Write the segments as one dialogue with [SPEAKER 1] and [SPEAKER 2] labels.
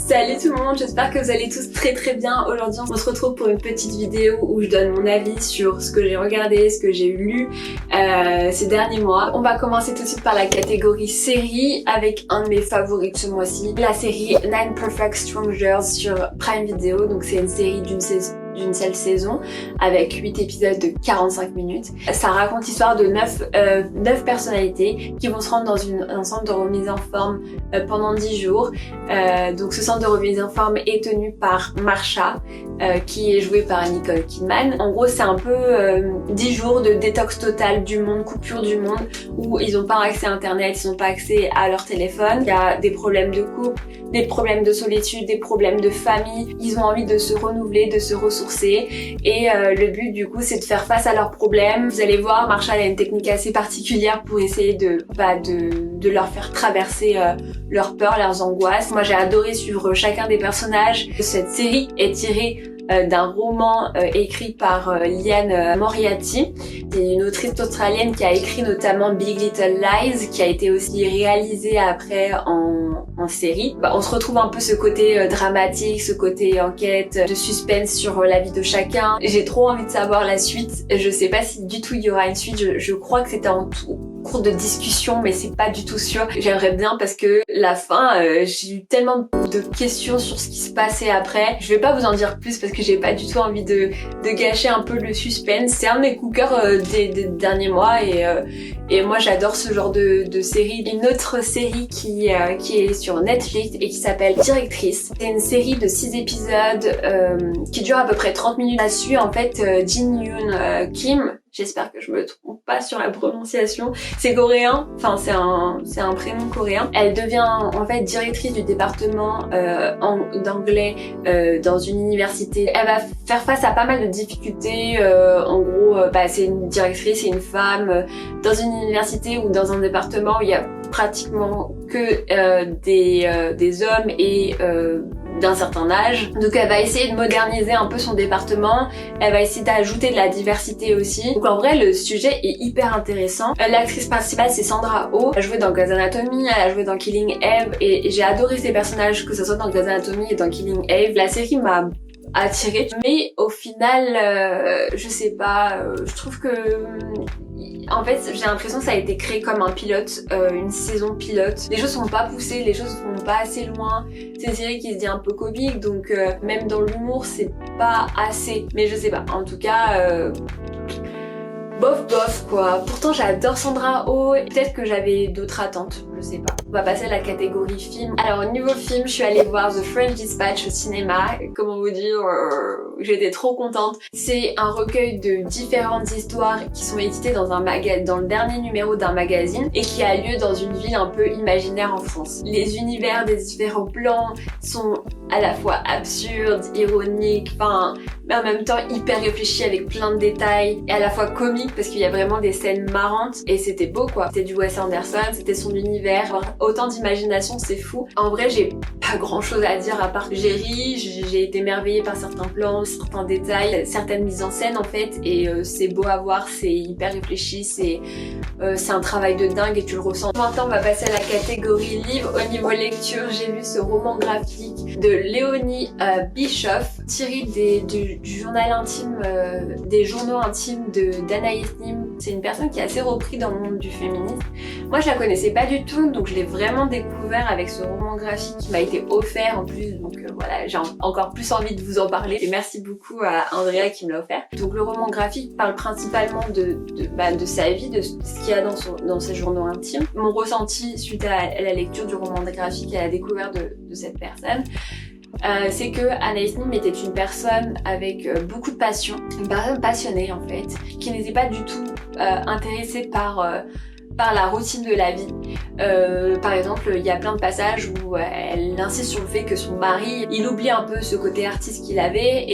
[SPEAKER 1] Salut tout le monde, j'espère que vous allez tous très bien. Aujourd'hui on se retrouve pour une petite vidéo où je donne mon avis sur ce que j'ai regardé, ce que j'ai lu ces derniers mois. On va commencer tout de suite par la catégorie série avec un de mes favoris de ce mois-ci, la série Nine Perfect Strangers sur Prime Video. Donc c'est une série d'une seule saison avec 8 épisodes de 45 minutes. Ça raconte l'histoire de 9 personnalités qui vont se rendre dans un centre de remise en forme pendant 10 jours. Donc ce centre de remise en forme est tenu par Marsha qui est jouée par Nicole Kidman. En gros c'est un peu 10 jours de détox total du monde, coupure du monde, où ils n'ont pas accès à internet, ils n'ont pas accès à leur téléphone. Il y a des problèmes de couple, des problèmes de solitude, des problèmes de famille. Ils ont envie de se renouveler, de se ressourcer et le but du coup c'est de faire face à leurs problèmes. Vous allez voir, Marsha a une technique assez particulière pour essayer de leur faire traverser leurs peurs, leurs angoisses. Moi j'ai adoré suivre chacun des personnages. Cette série est tirée d'un roman écrit par Liane Moriarty. C'est une autrice australienne qui a écrit notamment Big Little Lies, qui a été aussi réalisée après en série. On se retrouve un peu ce côté dramatique, ce côté enquête, de suspense sur la vie de chacun. J'ai trop envie de savoir la suite. Je sais pas si du tout il y aura une suite. Je crois que c'était en cours de discussion, mais c'est pas du tout sûr. J'aimerais bien parce que la fin, j'ai eu tellement de questions sur ce qui se passait après. Je vais pas vous en dire plus parce que j'ai pas du tout envie de gâcher un peu le suspense. C'est un de mes coups de cœur des derniers mois et moi j'adore ce genre de série. Une autre série qui est sur Netflix et qui s'appelle Directrice. C'est une série de 6 épisodes qui dure à peu près 30 minutes. Ça suit en fait Jin Yoon Kim. J'espère que je me trompe pas sur la prononciation. C'est coréen, enfin c'est un prénom coréen. Elle devient en fait directrice du département d'anglais dans une université. Elle va faire face à pas mal de difficultés. En gros, c'est une directrice, c'est une femme dans une université ou dans un département où il y a pratiquement que des hommes et d'un certain âge. Donc elle va essayer de moderniser un peu son département, elle va essayer d'ajouter de la diversité aussi. Donc en vrai le sujet est hyper intéressant. L'actrice principale c'est Sandra Oh, elle a joué dans Grey's Anatomy, elle a joué dans Killing Eve et j'ai adoré ses personnages, que ce soit dans Grey's Anatomy et dans Killing Eve. La série m'a attirée, mais au final je sais pas, je trouve que en fait j'ai l'impression que ça a été créé comme un pilote, une saison pilote. Les choses sont pas poussées, les choses vont pas assez loin. C'est une série qui se dit un peu comique, donc même dans l'humour c'est pas assez, mais je sais pas, en tout cas bof quoi. Pourtant j'adore Sandra Oh, peut-être que j'avais d'autres attentes, je sais pas. On va passer à la catégorie film. Alors au niveau film, je suis allée voir The French Dispatch au cinéma. Comment vous dire, j'étais trop contente. C'est un recueil de différentes histoires qui sont éditées dans le dernier numéro d'un magazine et qui a lieu dans une ville un peu imaginaire en France. Les univers des différents plans sont à la fois absurdes, ironiques, mais en même temps hyper réfléchis avec plein de détails et à la fois comiques parce qu'il y a vraiment des scènes marrantes et c'était beau quoi. C'était du Wes Anderson, c'était son univers, autant d'imagination, c'est fou. En vrai j'ai pas grand chose à dire à part que j'ai ri, j'ai été émerveillée par certains plans, certains détails, certaines mises en scène en fait et c'est beau à voir, c'est hyper réfléchi, c'est un travail de dingue et tu le ressens. Maintenant on va passer à la catégorie livre. Au niveau lecture, j'ai lu ce roman graphique de Léonie Bischoff tiré du journal intime, des journaux intimes d'Anaïs Nin. C'est une personne qui est assez repris dans le monde du féminisme. Moi je la connaissais pas du tout, donc je l'ai vraiment découvert avec ce roman graphique qui m'a été offert en plus, donc voilà, j'ai encore plus envie de vous en parler et merci beaucoup à Andrea qui me l'a offert. Donc le roman graphique parle principalement de sa vie, de ce qu'il y a dans ses journaux intimes. Mon ressenti suite à la lecture du roman graphique et à la découverte de cette personne, c'est que Anaïs Nin était une personne avec beaucoup de passion, une personne passionnée en fait, qui n'était pas du tout intéressée par la routine de la vie. Par exemple, il y a plein de passages où elle insiste sur le fait que son mari, il oublie un peu ce côté artiste qu'il avait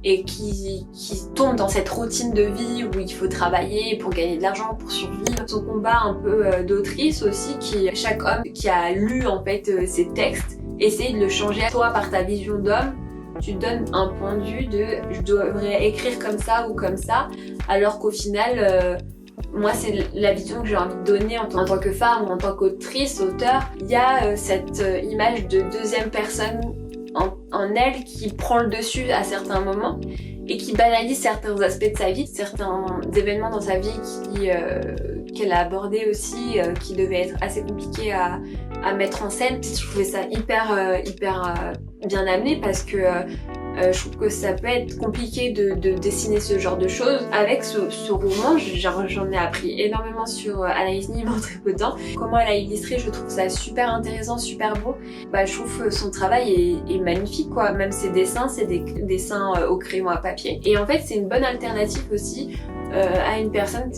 [SPEAKER 1] et qui tombe dans cette routine de vie où il faut travailler pour gagner de l'argent, pour survivre. Son combat un peu d'autrice aussi, chaque homme qui a lu en fait ses textes, essaye de le changer. Toi, par ta vision d'homme, tu donnes un point de vue de je devrais écrire comme ça ou comme ça, alors qu'au final moi c'est la vision que j'ai envie de donner en tant que femme, en tant qu'autrice, auteur. Il y a cette image de deuxième personne en elle qui prend le dessus à certains moments et qui banalise certains aspects de sa vie, certains événements dans sa vie qu'elle a abordés aussi, qui devaient être assez compliqués à mettre en scène. Je trouvais ça hyper bien amené parce que je trouve que ça peut être compliqué de dessiner ce genre de choses. Avec ce roman, j'en ai appris énormément sur Anaïs Nin en très peu de temps. Comment elle a illustré, je trouve ça super intéressant, super beau. Je trouve que son travail est magnifique, quoi. Même ses dessins, c'est des dessins au crayon à papier. Et en fait, c'est une bonne alternative aussi à une personne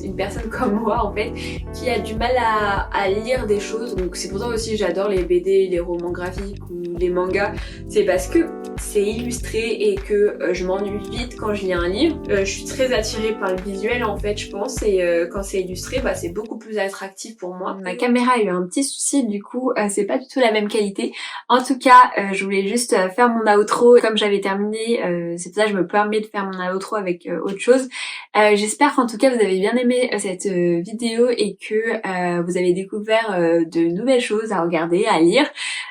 [SPEAKER 1] comme moi en fait, qui a du mal à lire des choses. Donc c'est pour ça aussi j'adore les BD, les romans graphiques ou les mangas. C'est parce que c'est illustré et que je m'ennuie vite quand je lis un livre. Je suis très attirée par le visuel en fait, je pense, et quand c'est illustré, c'est beaucoup plus attractif pour moi. Ma caméra a eu un petit souci, du coup c'est pas du tout la même qualité. En tout cas, je voulais juste faire mon outro. Comme j'avais terminé, c'est pour ça que je me permets de faire mon outro avec autre chose. J'espère qu'en tout cas vous avez bien aimé cette vidéo et que vous avez découvert de nouvelles choses à regarder, à lire.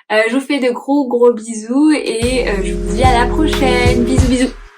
[SPEAKER 1] Je vous fais de gros bisous et je vous dis à la prochaine. Bisous bisous.